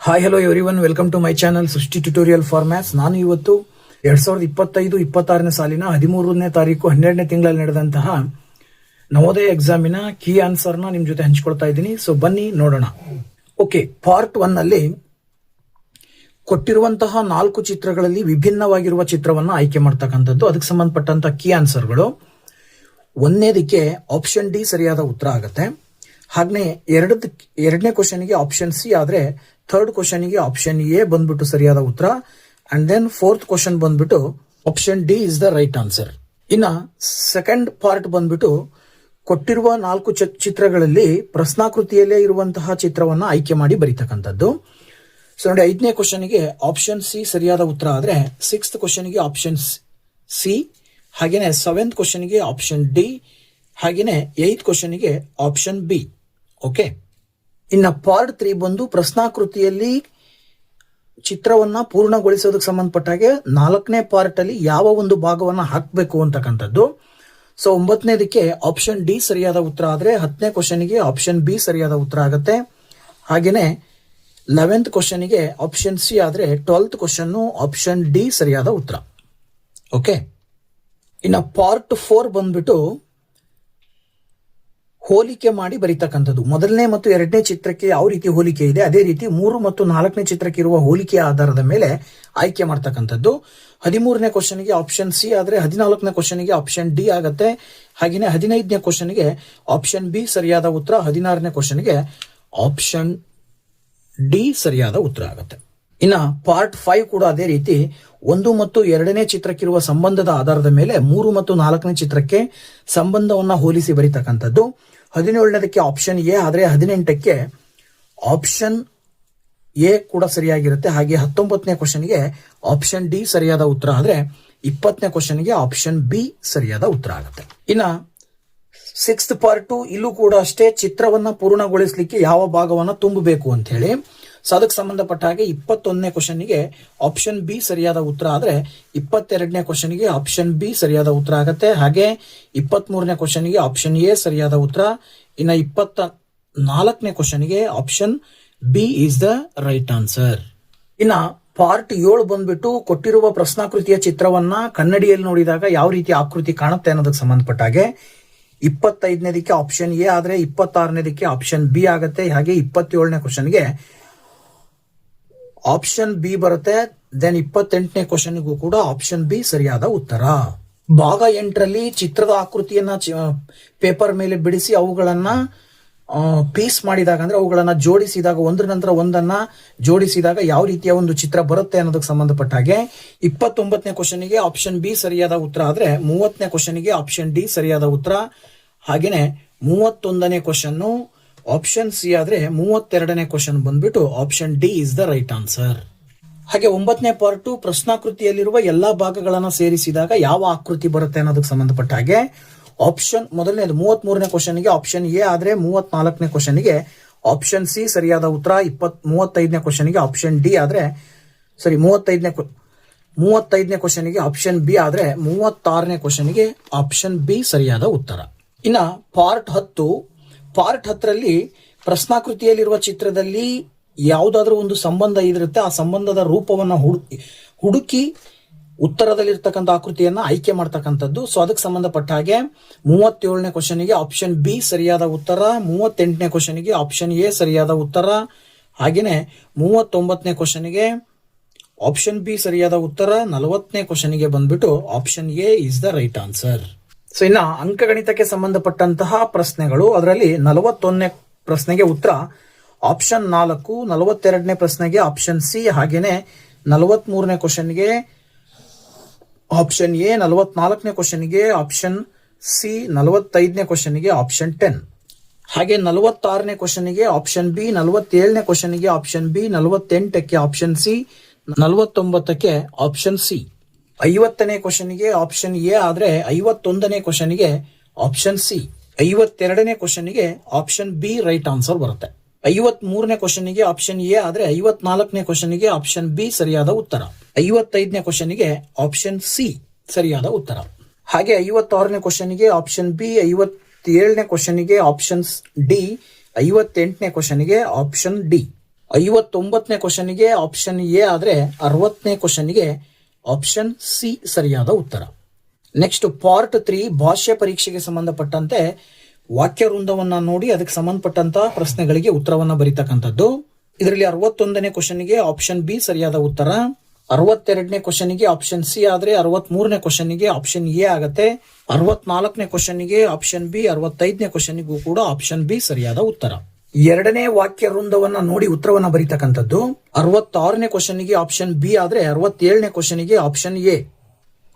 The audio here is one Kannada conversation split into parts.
Hi hello everyone, welcome to my channel Srishti tutorial for maths. ನಾನು ಇವತ್ತು 2025-26ನೇ ಸಾಲಿನ 13ನೇ ತಾರೀಕು 12ನೇ ತಿಂಗಳಲ್ಲಿ ನಡೆದಂತಹ ನವೋದಯ ಎಕ್ಸಾಮಿನ ಕೀ ಆನ್ಸರ್ನ ನಿಮ್ ಜೊತೆ ಹಂಚಿಕೊಳ್ತಾ ಇದ್ದೀನಿ. ಸೊ ಬನ್ನಿ ನೋಡೋಣ. ಓಕೆ, ಪಾರ್ಟ್ 1 ನಲ್ಲಿ ಕೊಟ್ಟಿರುವಂತಹ 4 ಚಿತ್ರಗಳಲ್ಲಿ ವಿಭಿನ್ನವಾಗಿರುವ ಚಿತ್ರವನ್ನ ಆಯ್ಕೆ ಮಾಡ್ತಕ್ಕಂಥದ್ದು, ಅದಕ್ಕೆ ಸಂಬಂಧಪಟ್ಟಂತಹ ಕೀ ಆನ್ಸರ್ಗಳು. ಒಂದನೇದಕ್ಕೆ ಆಪ್ಷನ್ ಡಿ ಸರಿಯಾದ ಉತ್ತರ ಆಗುತ್ತೆ. ಹಾಗೆ ಎರಡನೇ ಕ್ವಶನ್ಗೆ ಆಪ್ಷನ್ ಸಿ ಆದ್ರೆ ಥರ್ಡ್ ಕ್ವಶನ್ಗೆ ಆಪ್ಷನ್ ಎ ಬಂದ್ಬಿಟ್ಟು ಸರಿಯಾದ ಉತ್ತರ. ಅಂಡ್ ದೆನ್ ಫೋರ್ತ್ ಕ್ವಶನ್ ಬಂದ್ಬಿಟ್ಟು option D is the right answer. ಇನ್ನ ಸೆಕೆಂಡ್ ಪಾರ್ಟ್ ಬಂದ್ಬಿಟ್ಟು ಕೊಟ್ಟಿರುವ 4 ಚಿತ್ರಗಳಲ್ಲಿ ಪ್ರಶ್ನಾಕೃತಿಯಲ್ಲೇ ಇರುವಂತಹ ಚಿತ್ರವನ್ನ ಆಯ್ಕೆ ಮಾಡಿ ಬರೀತಕ್ಕಂಥದ್ದು. ಸೊ ನೋಡಿ, 5ನೇ ಕ್ವಶನ್ಗೆ ಆಪ್ಷನ್ ಸಿ ಸರಿಯಾದ ಉತ್ತರ ಆದ್ರೆ 6th ಕ್ವಶನ್ಗೆ ಆಪ್ಷನ್ ಸಿ, ಹಾಗೇನೆ 7th ಕ್ವಶನ್ಗೆ ಆಪ್ಷನ್ ಡಿ, ಹಾಗೇನೆ 8th ಕ್ವಶನ್ಗೆ ಆಪ್ಷನ್ ಬಿ. ಓಕೆ, ಇನ್ನ ಪಾರ್ಟ್ 3 ಬಂದು ಪ್ರಶ್ನಾಕೃತಿಯಲ್ಲಿ ಚಿತ್ರವನ್ನ ಪೂರ್ಣಗೊಳಿಸೋದಕ್ಕೆ ಸಂಬಂಧಪಟ್ಟ ಹಾಗೆ 4ನೇ ಪಾರ್ಟ್ ಅಲ್ಲಿ ಯಾವ ಒಂದು ಭಾಗವನ್ನ ಹಾಕಬೇಕು ಅಂತಕ್ಕಂಥದ್ದು. ಸೊ 9ನೇದಕ್ಕೆ ಆಪ್ಷನ್ ಡಿ ಸರಿಯಾದ ಉತ್ತರ ಆದ್ರೆ 10ನೇ ಕ್ವಶನ್ಗೆ ಆಪ್ಷನ್ ಬಿ ಸರಿಯಾದ ಉತ್ತರ ಆಗುತ್ತೆ. ಹಾಗೇನೆ 11th ಕ್ವಶನ್ಗೆ ಆಪ್ಷನ್ ಸಿ ಆದ್ರೆ 12th ಕ್ವಶನ್ ಆಪ್ಷನ್ ಡಿ ಸರಿಯಾದ ಉತ್ತರ. ಓಕೆ, ಇನ್ನ ಪಾರ್ಟ್ 4 ಬಂದ್ಬಿಟ್ಟು ಹೋಲಿಕೆ ಮಾಡಿ ಬರೀತಕ್ಕಂಥದ್ದು. ಮೊದಲನೇ ಮತ್ತು ಎರಡನೇ ಚಿತ್ರಕ್ಕೆ ಯಾವ ರೀತಿ ಹೋಲಿಕೆ ಇದೆ, ಅದೇ ರೀತಿ 3 ಮತ್ತು 4ನೇ ಚಿತ್ರಕ್ಕೆ ಇರುವ ಹೋಲಿಕೆಯ ಆಧಾರದ ಮೇಲೆ ಆಯ್ಕೆ ಮಾಡ್ತಕ್ಕಂಥದ್ದು. 13ನೇ ಕ್ವಶನ್ಗೆ ಆಪ್ಷನ್ ಸಿ ಆದ್ರೆ 14ನೇ ಕ್ವಶನ್ಗೆ ಆಪ್ಷನ್ ಡಿ ಆಗುತ್ತೆ. ಹಾಗೆಯೇ 15ನೇ ಕ್ವಶನ್ಗೆ ಆಪ್ಷನ್ ಬಿ ಸರಿಯಾದ ಉತ್ತರ, 16ನೇ ಕ್ವಶನ್ಗೆ ಆಪ್ಷನ್ ಡಿ ಸರಿಯಾದ ಉತ್ತರ ಆಗುತ್ತೆ. ಇನ್ನ ಪಾರ್ಟ್ 5 ಕೂಡ ಅದೇ ರೀತಿ 1 ಮತ್ತು 2ನೇ ಚಿತ್ರಕ್ಕಿರುವ ಸಂಬಂಧದ ಆಧಾರದ ಮೇಲೆ 3 ಮತ್ತು 4ನೇ ಚಿತ್ರಕ್ಕೆ ಸಂಬಂಧವನ್ನ ಹೋಲಿಸಿ ಬರೀತಕ್ಕಂಥದ್ದು. 17ನೇದಕ್ಕೆ ಆಪ್ಷನ್ ಎ ಆದ್ರೆ 18ಕ್ಕೆ ಆಪ್ಷನ್ ಎ ಕೂಡ ಸರಿಯಾಗಿರುತ್ತೆ. ಹಾಗೆ 19ನೇ ಕ್ವಶನ್ಗೆ ಆಪ್ಷನ್ ಡಿ ಸರಿಯಾದ ಉತ್ತರ ಆದ್ರೆ 20ನೇ ಕ್ವಶನ್ಗೆ ಆಪ್ಷನ್ ಬಿ ಸರಿಯಾದ ಉತ್ತರ ಆಗುತ್ತೆ. ಇನ್ನ 6th ಪಾರ್ಟ್ ಇಲ್ಲೂ ಕೂಡ ಅಷ್ಟೇ, ಚಿತ್ರವನ್ನ ಪೂರ್ಣಗೊಳಿಸಲಿಕ್ಕೆ ಯಾವ ಭಾಗವನ್ನ ತುಂಬಬೇಕು ಅಂತ ಹೇಳಿ. ಸೊ ಅದಕ್ಕೆ ಸಂಬಂಧಪಟ್ಟ ಹಾಗೆ 21ನೇ ಕ್ವಶನ್ಗೆ ಆಪ್ಷನ್ ಬಿ ಸರಿಯಾದ ಉತ್ತರ ಆದ್ರೆ 22ನೇ ಕ್ವಶನ್ಗೆ ಆಪ್ಷನ್ ಬಿ ಸರಿಯಾದ ಉತ್ತರ ಆಗುತ್ತೆ. ಹಾಗೆ 23ನೇ ಕ್ವಶನ್ಗೆ ಆಪ್ಷನ್ ಎ ಸರಿಯಾದ ಉತ್ತರ. ಇನ್ನ 24ನೇ ಕ್ವಶನ್ಗೆ option B is the right answer. ಇನ್ನ ಪಾರ್ಟ್ 7 ಬಂದ್ಬಿಟ್ಟು ಕೊಟ್ಟಿರುವ ಪ್ರಶ್ನಾಕೃತಿಯ ಚಿತ್ರವನ್ನ ಕನ್ನಡಿಯಲ್ಲಿ ನೋಡಿದಾಗ ಯಾವ ರೀತಿ ಆಕೃತಿ ಕಾಣುತ್ತೆ ಅನ್ನೋದಕ್ಕೆ ಸಂಬಂಧಪಟ್ಟ ಹಾಗೆ 25ನೇದಕ್ಕೆ ಆಪ್ಷನ್ ಎ ಆದ್ರೆ 26ನೇದಕ್ಕೆ ಆಪ್ಷನ್ ಬಿ ಆಗುತ್ತೆ. ಹಾಗೆ 27ನೇ ಕ್ವಶನ್ಗೆ ಆಪ್ಷನ್ ಬಿ ಬರುತ್ತೆ. ದೆನ್ 28ನೇ ಕ್ವಶನ್ಗೂ ಕೂಡ ಆಪ್ಷನ್ ಬಿ ಸರಿಯಾದ ಉತ್ತರ. ಭಾಗ 8ರಲ್ಲಿ ಚಿತ್ರದ ಆಕೃತಿಯನ್ನ ಪೇಪರ್ ಮೇಲೆ ಬಿಡಿಸಿ ಅವುಗಳನ್ನ ಪೀಸ್ ಮಾಡಿದಾಗ ಅಂದ್ರೆ ಅವುಗಳನ್ನ ಜೋಡಿಸಿದಾಗ ಒಂದ್ರ ನಂತರ ಒಂದನ್ನ ಜೋಡಿಸಿದಾಗ ಯಾವ ರೀತಿಯ ಒಂದು ಚಿತ್ರ ಬರುತ್ತೆ ಅನ್ನೋದಕ್ಕೆ ಸಂಬಂಧಪಟ್ಟ ಹಾಗೆ 29ನೇ ಕ್ವಶನ್ಗೆ ಆಪ್ಷನ್ ಬಿ ಸರಿಯಾದ ಉತ್ತರ ಆದ್ರೆ 30ನೇ ಕ್ವಶನ್ಗೆ ಆಪ್ಷನ್ ಡಿ ಸರಿಯಾದ ಉತ್ತರ. ಹಾಗೇನೆ 31ನೇ ಕ್ವಶನ್ ಆಪ್ಷನ್ ಸಿ ಆದ್ರೆ 32ನೇ ಕ್ವಶನ್ ಬಂದ್ಬಿಟ್ಟು option D is the right answer. ಹಾಗೆ 9ನೇ ಪಾರ್ಟ್ ಪ್ರಶ್ನಾಕೃತಿಯಲ್ಲಿರುವ ಎಲ್ಲಾ ಭಾಗಗಳನ್ನ ಸೇರಿಸಿದಾಗ ಯಾವ ಆಕೃತಿ ಬರುತ್ತೆ ಅನ್ನೋದಕ್ಕೆ ಸಂಬಂಧಪಟ್ಟ ಹಾಗೆ ಆಪ್ಷನ್ ಮೊದಲನೇದು 33ನೇ ಕ್ವಶನ್ಗೆ ಆಪ್ಷನ್ ಎ ಆದ್ರೆ 34ನೇ ಕ್ವಶನ್ಗೆ ಆಪ್ಷನ್ ಸಿ ಸರಿಯಾದ ಉತ್ತರ. 35ನೇ ಕ್ವಶನ್ಗೆ ಆಪ್ಷನ್ ಡಿ ಆದ್ರೆ 35ನೇ ಕ್ವಶನ್ಗೆ ಆಪ್ಷನ್ ಬಿ ಆದ್ರೆ 36ನೇ ಕ್ವಶನ್ಗೆ ಆಪ್ಷನ್ ಬಿ ಸರಿಯಾದ ಉತ್ತರ. ಇನ್ನ ಪಾರ್ಟ್ 10ರಲ್ಲಿ ಪ್ರಶ್ನಾಕೃತಿಯಲ್ಲಿರುವ ಚಿತ್ರದಲ್ಲಿ ಯಾವುದಾದ್ರೂ ಒಂದು ಸಂಬಂಧ ಇದಿರುತ್ತೆ, ಆ ಸಂಬಂಧದ ರೂಪವನ್ನ ಹುಡುಕಿ ಉತ್ತರದಲ್ಲಿರ್ತಕ್ಕಂಥ ಆಕೃತಿಯನ್ನ ಆಯ್ಕೆ ಮಾಡ್ತಕ್ಕಂಥದ್ದು. ಸೊ ಅದಕ್ಕೆ ಸಂಬಂಧಪಟ್ಟ ಹಾಗೆ 37ನೇ ಕ್ವಶನ್ಗೆ ಆಪ್ಷನ್ ಬಿ ಸರಿಯಾದ ಉತ್ತರ, 38ನೇ ಕ್ವಶನ್ಗೆ ಆಪ್ಷನ್ ಎ ಸರಿಯಾದ ಉತ್ತರ, ಹಾಗೇನೆ 39ನೇ ಕ್ವಶನ್ಗೆ ಆಪ್ಷನ್ ಬಿ ಸರಿಯಾದ ಉತ್ತರ, 40ನೇ ಕ್ವಶನ್ಗೆ ಬಂದ್ಬಿಟ್ಟು option A is the right answer. So ಇನ್ನ ಅಂಕಗಣಿತಕ್ಕೆ ಸಂಬಂಧಪಟ್ಟಂತಹ ಪ್ರಶ್ನೆಗಳು, ಅದರಲ್ಲಿ 41ನೇ ಪ್ರಶ್ನೆಗೆ ಉತ್ತರ ಆಪ್ಷನ್ 4, 42ನೇ ಪ್ರಶ್ನೆಗೆ ಆಪ್ಷನ್ ಸಿ, ಹಾಗೇನೆ 43ನೇ ಕ್ವಶನ್ಗೆ ಆಪ್ಷನ್ ಎ, 44ನೇ ಕ್ವಶನ್ಗೆ ಆಪ್ಷನ್ ಸಿ, 45ನೇ ಕ್ವಶನ್ಗೆ ಆಪ್ಷನ್ 10, ಹಾಗೆ 46ನೇ ಕ್ವಶನ್ಗೆ ಆಪ್ಷನ್ ಬಿ, 47ನೇ ಕ್ವಶನ್ಗೆ ಆಪ್ಷನ್ ಬಿ, 48ಕ್ಕೆ ಆಪ್ಷನ್ ಸಿ, 49ಕ್ಕೆ ಆಪ್ಷನ್ ಸಿ, 50ನೇ ಕ್ವಶನ್ಗೆ ಆಪ್ಷನ್ ಎ ಆದ್ರೆ 51ನೇ ಕ್ವಶನ್ಗೆ ಆಪ್ಷನ್ ಸಿ, 52ನೇ ಕ್ವಶನ್ಗೆ ಆಪ್ಷನ್ ಬಿ ರೈಟ್ ಆನ್ಸರ್ ಬರುತ್ತೆ. 53ನೇ ಕ್ವಶನ್ಗೆ ಆಪ್ಷನ್ ಎ ಆದ್ರೆ 54ನೇ ಕ್ವಶನ್ಗೆ ಆಪ್ಷನ್ ಬಿ ಸರಿಯಾದ ಉತ್ತರ. 55ನೇ ಕ್ವಶನ್ಗೆ ಆಪ್ಷನ್ ಸಿ ಸರಿಯಾದ ಉತ್ತರ. ಹಾಗೆ 56ನೇ ಕ್ವಶನ್ಗೆ ಆಪ್ಷನ್ ಬಿ, 57ನೇ ಕ್ವಶನ್ಗೆ ಆಪ್ಷನ್ ಡಿ, 58ನೇ ಕ್ವಶನ್ಗೆ ಆಪ್ಷನ್ ಡಿ. 59ನೇ ಕ್ವಶನ್ಗೆ ಆಪ್ಷನ್ ಎ ಆದ್ರೆ 60ನೇ ಕ್ವಶನ್ಗೆ ಆಪ್ಷನ್ ಸಿ ಸರಿಯಾದ ಉತ್ತರ. ನೆಕ್ಸ್ಟ್ ಪಾರ್ಟ್ 3 ಭಾಷೆ ಪರೀಕ್ಷೆಗೆ ಸಂಬಂಧಪಟ್ಟಂತೆ ವಾಕ್ಯ ವೃಂದವನ್ನ ನೋಡಿ ಅದಕ್ಕೆ ಸಂಬಂಧಪಟ್ಟಂತ ಪ್ರಶ್ನೆಗಳಿಗೆ ಉತ್ತರವನ್ನ ಬರೀತಕ್ಕಂಥದ್ದು. ಇದರಲ್ಲಿ 61ನೇ ಕ್ವಶನ್ಗೆ ಆಪ್ಷನ್ ಬಿ ಸರಿಯಾದ ಉತ್ತರ, 62ನೇ ಕ್ವಶನ್ಗೆ ಆಪ್ಷನ್ ಸಿ ಆದ್ರೆ 63ನೇ ಕ್ವಶನ್ಗೆ ಆಪ್ಷನ್ ಎ ಆಗತ್ತೆ, 64ನೇ ಕ್ವಶನ್ಗೆ ಆಪ್ಷನ್ ಬಿ, 65ನೇ ಕ್ವಶನ್ಗೂ ಕೂಡ ಆಪ್ಷನ್ ಬಿ ಸರಿಯಾದ ಉತ್ತರ. ಎರಡನೇ ವಾಕ್ಯ ವೃಂದವನ್ನ ನೋಡಿ ಉತ್ತರವನ್ನ ಬರೀತಕ್ಕಂಥದ್ದು. 66ನೇ ಕ್ವಶನ್ಗೆ ಆಪ್ಷನ್ ಬಿ ಆದ್ರೆ 67ನೇ ಕ್ವಶನ್ಗೆ ಆಪ್ಷನ್ ಎ,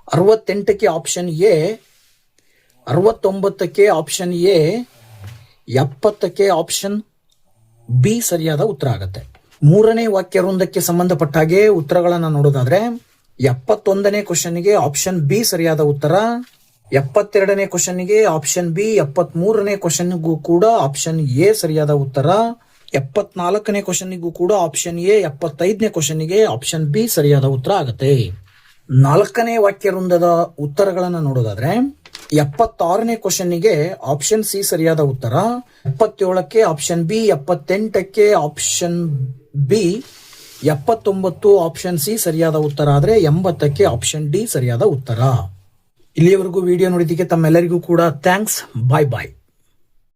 68ಕ್ಕೆ ಆಪ್ಷನ್ ಎ, 69ಕ್ಕೆ ಆಪ್ಷನ್ ಎ, 70ಕ್ಕೆ ಆಪ್ಷನ್ ಬಿ ಸರಿಯಾದ ಉತ್ತರ ಆಗತ್ತೆ. ಮೂರನೇ ವಾಕ್ಯ ವೃಂದಕ್ಕೆ ಸಂಬಂಧಪಟ್ಟ ಹಾಗೆ ಉತ್ತರಗಳನ್ನ ನೋಡೋದಾದ್ರೆ 71ನೇ ಕ್ವಶನ್ಗೆ ಆಪ್ಷನ್ ಬಿ ಸರಿಯಾದ ಉತ್ತರ, 72ನೇ ಕ್ವಶನ್ಗೆ ಆಪ್ಷನ್ ಬಿ, 73ನೇ ಕ್ವಶನ್ಗೂ ಕೂಡ ಆಪ್ಷನ್ ಎ ಸರಿಯಾದ ಉತ್ತರ, 74ನೇ ಕ್ವಶನ್ಗೂ ಕೂಡ ಆಪ್ಷನ್ ಎ, 75ನೇ ಕ್ವಶನ್ಗೆ ಆಪ್ಷನ್ ಬಿ ಸರಿಯಾದ ಉತ್ತರ ಆಗತ್ತೆ. ನಾಲ್ಕನೇ ವಾಕ್ಯ ವೃಂದದ ಉತ್ತರಗಳನ್ನ ನೋಡೋದಾದ್ರೆ 76ನೇ ಕ್ವಶನ್ಗೆ ಆಪ್ಷನ್ ಸಿ ಸರಿಯಾದ ಉತ್ತರ, 77ಕ್ಕೆ ಆಪ್ಷನ್ ಬಿ, 78ಕ್ಕೆ ಆಪ್ಷನ್ ಬಿ, 79 ಆಪ್ಷನ್ ಸಿ ಸರಿಯಾದ ಉತ್ತರ ಆದ್ರೆ 80ಕ್ಕೆ ಆಪ್ಷನ್ ಡಿ ಸರಿಯಾದ ಉತ್ತರ. ಇಲ್ಲಿಯವರೆಗೂ ವಿಡಿಯೋ ನೋಡಿದ್ದಕ್ಕೆ ತಮ್ಮೆಲ್ಲರಿಗೂ ಕೂಡ ಥ್ಯಾಂಕ್ಸ್. ಬಾಯ್ ಬಾಯ್.